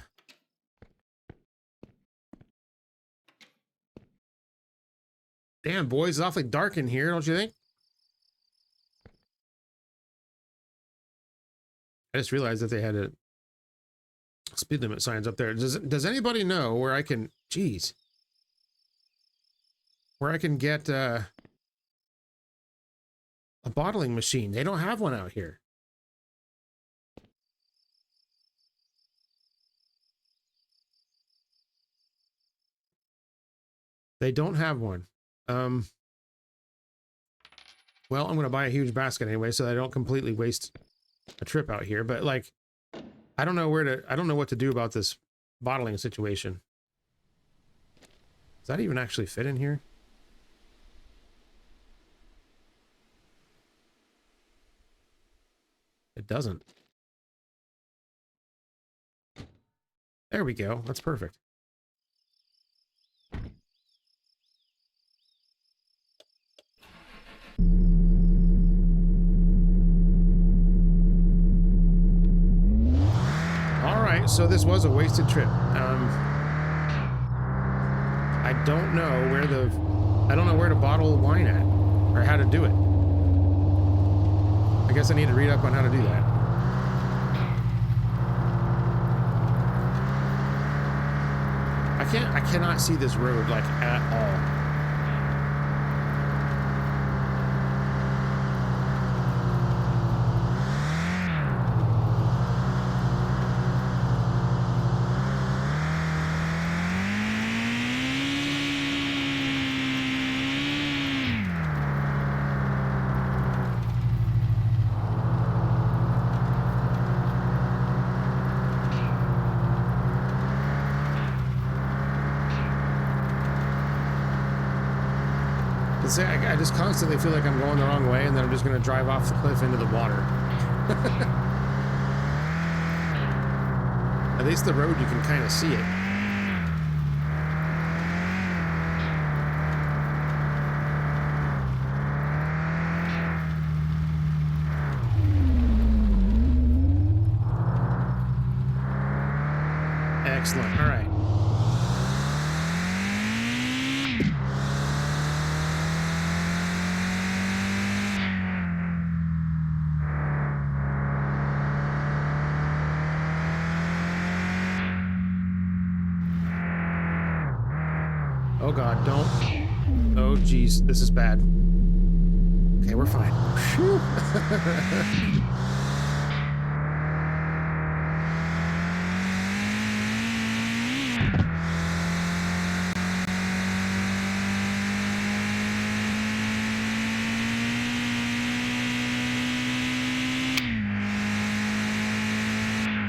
Damn, boys, it's awfully dark in here, don't you think? I just realized that they had a speed limit signs up there. Does anybody know where I can... Jeez. where I can get a bottling machine. They don't have one out here. They don't have one. Well, I'm going to buy a huge basket anyway, so that I don't completely waste a trip out here. But like, I don't know what to do about this bottling situation. Does that even actually fit in here? It doesn't. There we go. That's perfect. All right, so this was a wasted trip. I don't know where to bottle wine at, or how to do it. I guess I need to read up on how to do that. I cannot see this road like at all. I just constantly feel like I'm going the wrong way, and then I'm just going to drive off the cliff into the water. At least the road, you can kind of see it. Excellent. All right. Oh God, don't. Oh geez, this is bad. Okay, we're fine. Whew.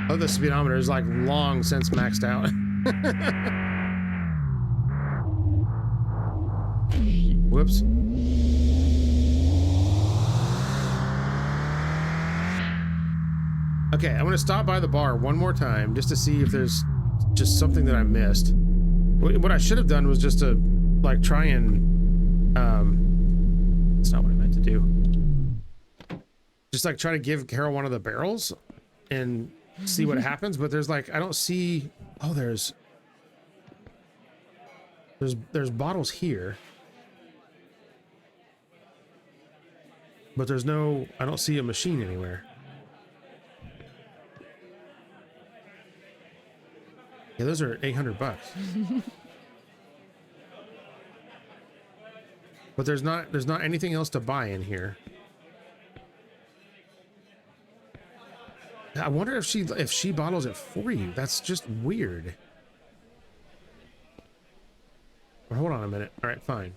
Oh, the speedometer is like long since maxed out. Whoops. Okay, I'm gonna stop by the bar one more time just to see if there's just something that I missed. What I should have done was just to like try and that's not what I meant to do. Just like try to give Carol one of the barrels and see what happens, but there's like I don't see. Oh, there's bottles here. But there's no, I don't see a machine anywhere. Yeah, those are $800. But there's not anything else to buy in here. I wonder if she bottles it for you. That's just weird. Well, hold on a minute. All right, fine.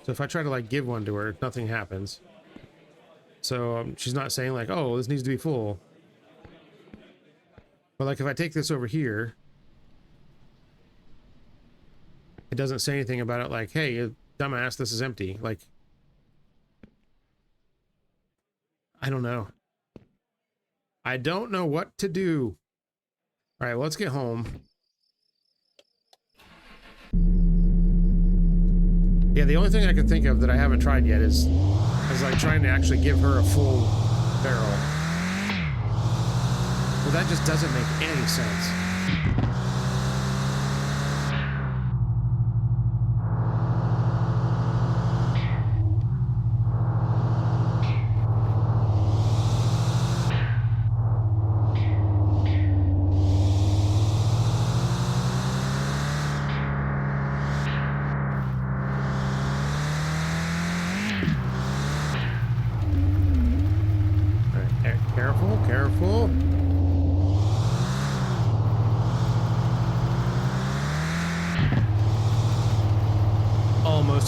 So if I try to like give one to her, nothing happens. So she's not saying like, oh, this needs to be full. But like if I take this over here, it doesn't say anything about it like, hey, you dumbass, this is empty. Like, I don't know. I don't know what to do. All right, well, let's get home. Yeah, the only thing I can think of that I haven't tried yet is like trying to actually give her a full barrel. Well, that just doesn't make any sense.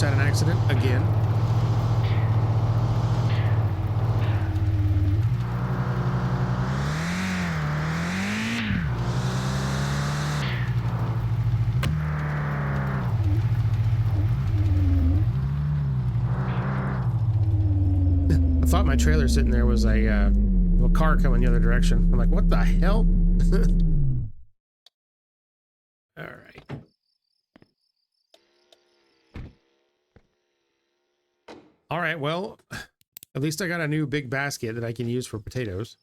almost had an accident again. I thought my trailer sitting there was a car coming the other direction. I'm like, what the hell? All right. All right, well, at least I got a new big basket that I can use for potatoes,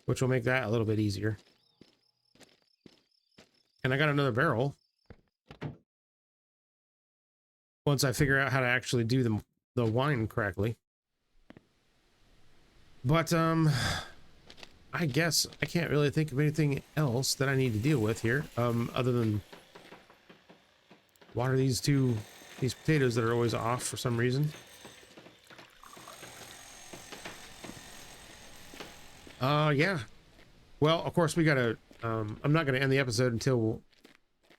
which will make that a little bit easier. And I got another barrel. Once I figure out how to actually do the wine correctly. But, I guess I can't really think of anything else that I need to deal with here, other than water these potatoes that are always off for some reason. Yeah. Well, of course we gotta, I'm not gonna end the episode until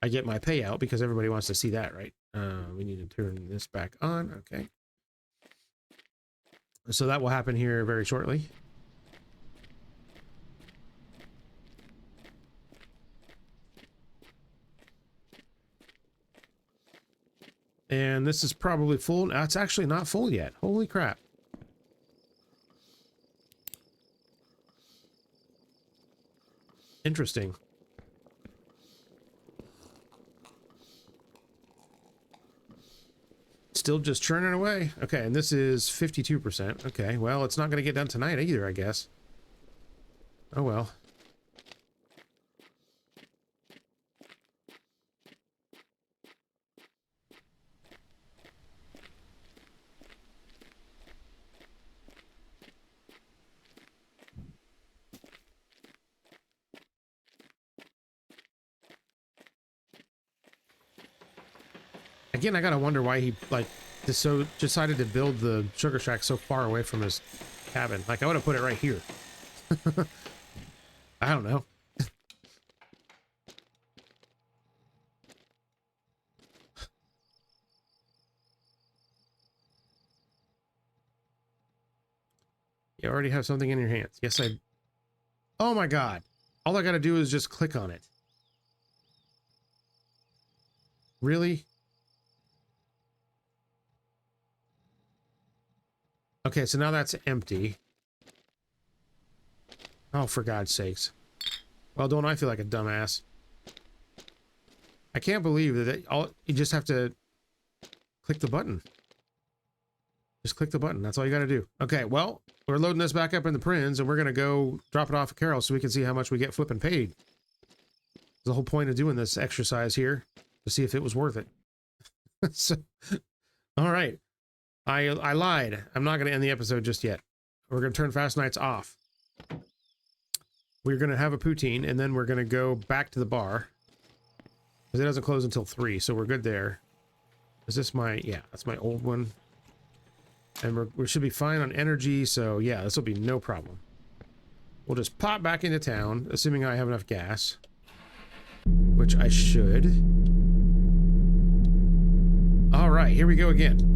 I get my payout, because everybody wants to see that, right? We need to turn this back on. Okay. So that will happen here very shortly. And this is probably full. It's actually not full yet. Holy crap. Interesting. Still just churning away. Okay, and this is 52%. Okay, well, it's not going to get done tonight either, I guess. Oh well. Again, I gotta wonder why he, like, decided to build the sugar shack so far away from his cabin. Like, I would have put it right here. I don't know. You already have something in your hands. Yes, I... Oh my god. All I gotta do is just click on it. Really? Okay, so now that's empty. Oh, for God's sakes. Well, don't I feel like a dumbass? I can't believe that you just have to click the button. Just click the button. That's all you got to do. Okay, well, we're loading this back up in the Prinz, and we're going to go drop it off at Carol so we can see how much we get flipping paid. The whole point of doing this exercise here, to see if it was worth it. So, all right. I lied. I'm not going to end the episode just yet. We're going to turn Fast Nights off. We're going to have a poutine, and then we're going to go back to the bar. Because it doesn't close until 3, so we're good there. Is this my... Yeah, that's my old one. And we should be fine on energy, so yeah, this will be no problem. We'll just pop back into town, assuming I have enough gas. Which I should. Alright, here we go again.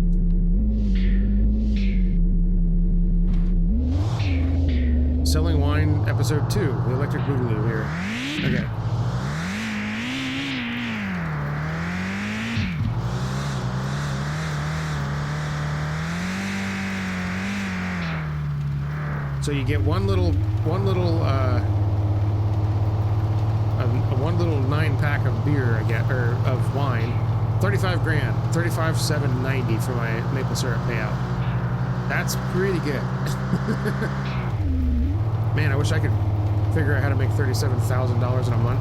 Selling Wine, Episode 2, the Electric Boogaloo here. Okay. So you get one little 9-pack of beer, I get, or of wine, 35 grand, 35,790 for my maple syrup payout. That's pretty good. Man, I wish I could figure out how to make $37,000 in a month.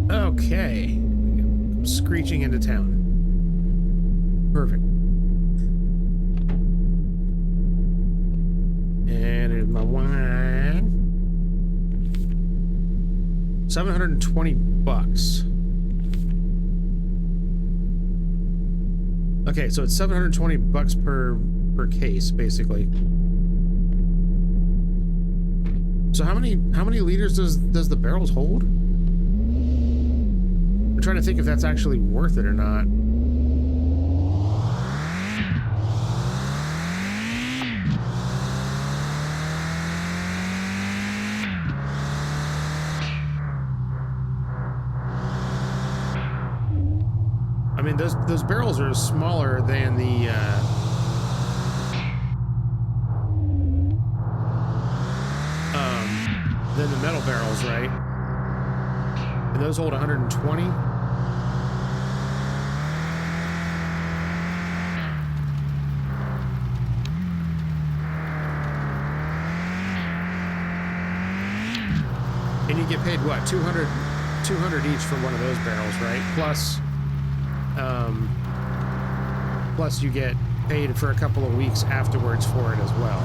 Okay, screeching into town. Perfect. my wine. 720 bucks. Okay, so it's 720 bucks per case, basically. So how many liters does the barrels hold? I'm trying to think if that's actually worth it or not. I mean, those barrels are smaller than the metal barrels, right? And those hold 120. And you get paid what? 200 each for one of those barrels, right? Plus you get paid for a couple of weeks afterwards for it as well.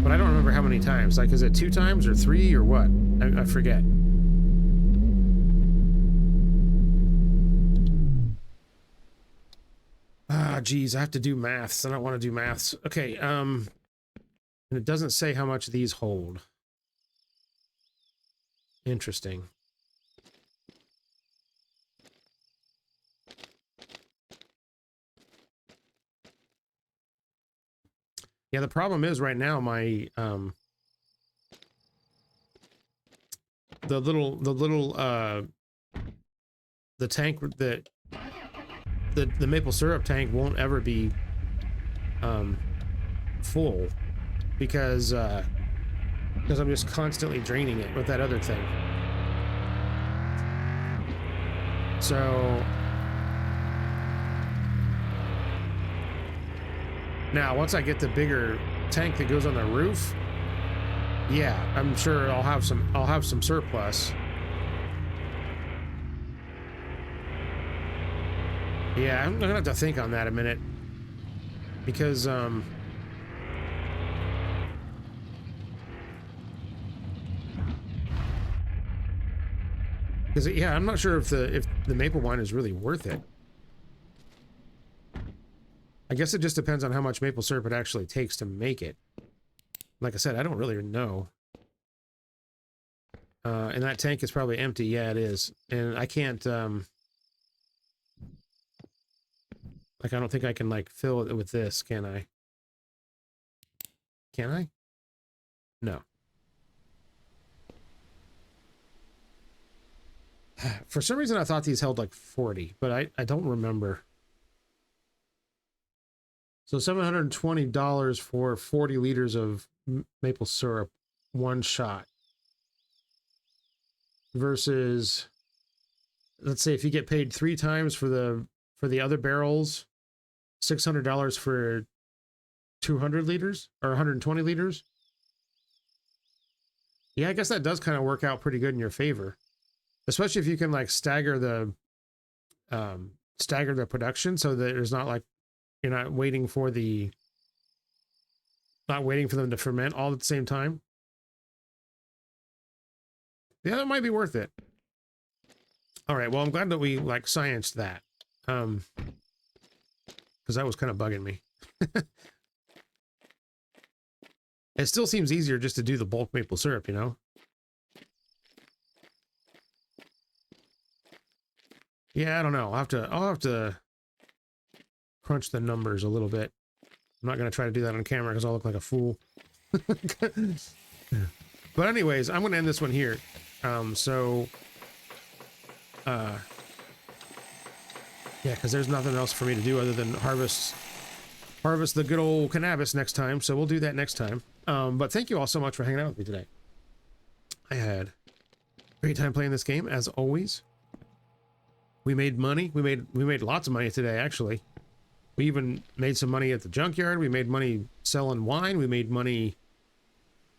But I don't remember how many times. Like, is it 2 times or 3 or what? I forget. Ah, geez, I have to do maths. I don't want to do maths. Okay, and it doesn't say how much these hold. Interesting. Yeah, the problem is right now my the tank that the maple syrup tank won't ever be full because I'm just constantly draining it with that other thing. So now once I get the bigger tank that goes on the roof, yeah, I'm sure I'll have some surplus. Yeah, I'm gonna have to think on that a minute because yeah, I'm not sure if the maple wine is really worth it. I guess it just depends on how much maple syrup it actually takes to make it. Like I said, I don't really know. And that tank is probably empty. Yeah, it is. And I can't like, I don't think I can like fill it with this, can I? Can I? No. For some reason I thought these held like 40, but I don't remember. So $720 for 40 liters of maple syrup, one shot. Versus, let's say if you get paid 3 times for the other barrels, $600 for 200 liters or 120 liters. Yeah, I guess that does kind of work out pretty good in your favor, especially if you can like stagger the production so that there's not like you're not waiting for them to ferment all at the same time. Yeah, that might be worth it. All right, well, I'm glad that we like scienced that, because that was kind of bugging me. It still seems easier just to do the bulk maple syrup, you know? Yeah, I don't know. I'll have to crunch the numbers a little bit. I'm not going to try to do that on camera because I'll look like a fool. But anyways, I'm going to end this one here. Yeah, because there's nothing else for me to do other than harvest the good old cannabis next time. So we'll do that next time. But thank you all so much for hanging out with me today. I had a great time playing this game, as always. We made money. We made lots of money today, actually. We even made some money at the junkyard. We made money selling wine. We made money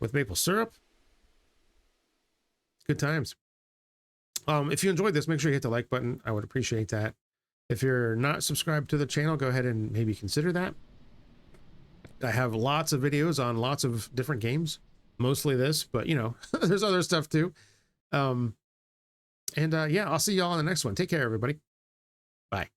with maple syrup. Good times. If you enjoyed this, make sure you hit the like button. I would appreciate that. If you're not subscribed to the channel, go ahead and maybe consider that. I have lots of videos on lots of different games, mostly this, but you know, there's other stuff too. Yeah, I'll see y'all on the next one. Take care, everybody. Bye.